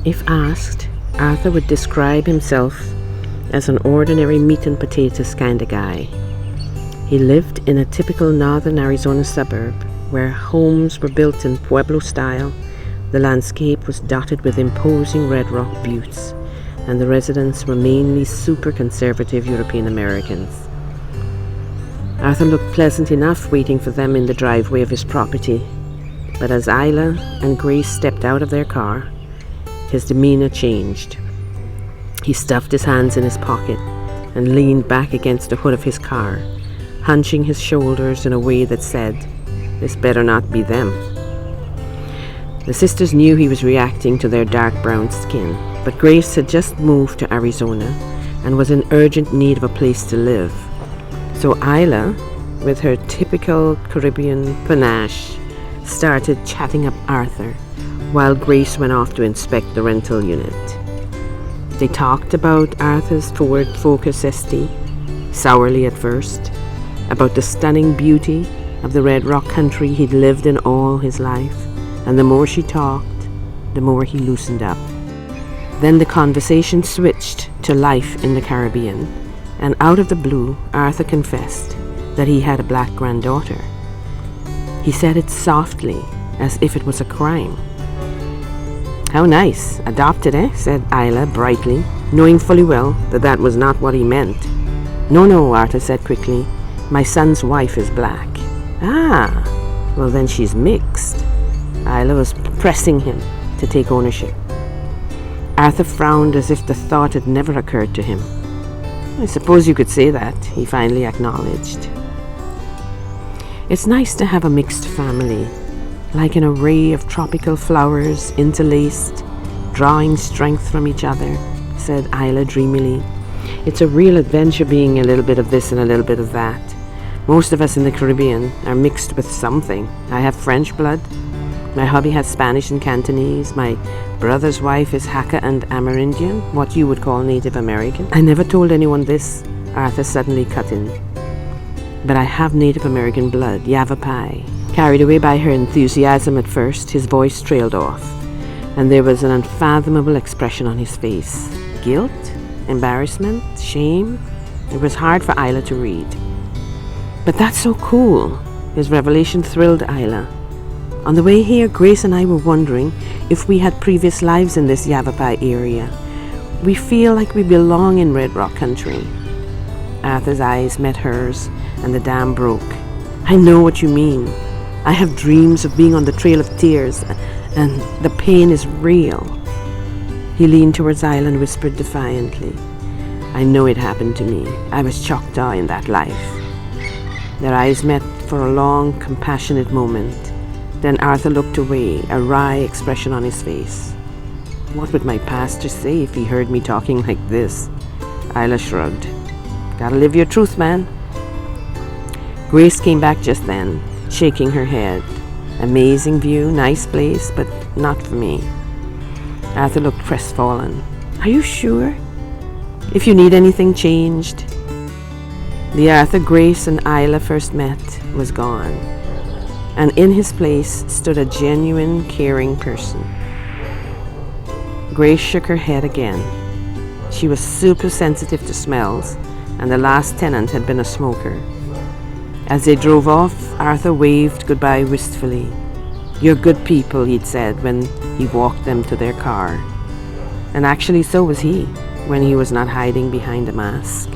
If asked, Arthur would describe himself as an ordinary meat and potatoes kind of guy. He lived in a typical northern Arizona suburb where homes were built in Pueblo style. The landscape was dotted with imposing red rock buttes, and the residents were mainly super conservative European Americans. Arthur looked pleasant enough waiting for them in the driveway of his property, but as Isla and Grace stepped out of their car, his demeanor changed. He stuffed his hands in his pocket and leaned back against the hood of his car, hunching his shoulders in a way that said, "This better not be them." The sisters knew he was reacting to their dark brown skin, but Grace had just moved to Arizona and was in urgent need of a place to live. So Isla, with her typical Caribbean panache, started chatting up Arthur while Grace went off to inspect the rental unit. They talked about Arthur's Ford Focus ST, sourly at first, about the stunning beauty of the Red Rock country he'd lived in all his life, and the more she talked, the more he loosened up. Then the conversation switched to life in the Caribbean, and out of the blue, Arthur confessed that he had a black granddaughter. He said it softly, as if it was a crime. "How nice. Adopted, eh?" said Isla brightly, knowing fully well that that was not what he meant. No, Arthur said quickly. "My son's wife is black." "Ah, well then she's mixed." Isla was pressing him to take ownership. Arthur frowned as if the thought had never occurred to him. "I suppose you could say that," he finally acknowledged. "It's nice to have a mixed family, like an array of tropical flowers interlaced, drawing strength from each other," said Isla dreamily. "It's a real adventure being a little bit of this and a little bit of that. Most of us in the Caribbean are mixed with something. I have French blood. My hubby has Spanish and Cantonese. My brother's wife is Hakka and Amerindian, what you would call Native American." "I never told anyone this," Arthur suddenly cut in. "But I have Native American blood, Yavapai." Carried away by her enthusiasm at first, his voice trailed off, and there was an unfathomable expression on his face. Guilt? Embarrassment? Shame? It was hard for Isla to read. "But that's so cool." His revelation thrilled Isla. "On the way here, Grace and I were wondering if we had previous lives in this Yavapai area. We feel like we belong in Red Rock country." Arthur's eyes met hers, and the dam broke. "I know what you mean. I have dreams of being on the Trail of Tears, and the pain is real." He leaned towards Isla and whispered defiantly, "I know it happened to me. I was Choctaw in that life." Their eyes met for a long, compassionate moment. Then Arthur looked away, a wry expression on his face. "What would my pastor say if he heard me talking like this?" Isla shrugged. "Gotta live your truth, man." Grace came back just then, shaking her head. "Amazing view, nice place, but not for me." Arthur looked crestfallen. "Are you sure? If you need anything changed." The Arthur Grace and Isla first met was gone, and in his place stood a genuine, caring person. Grace shook her head again. She was super sensitive to smells, and the last tenant had been a smoker. As they drove off, Arthur waved goodbye wistfully. "You're good people," he'd said when he walked them to their car. And actually so was he, when he was not hiding behind a mask.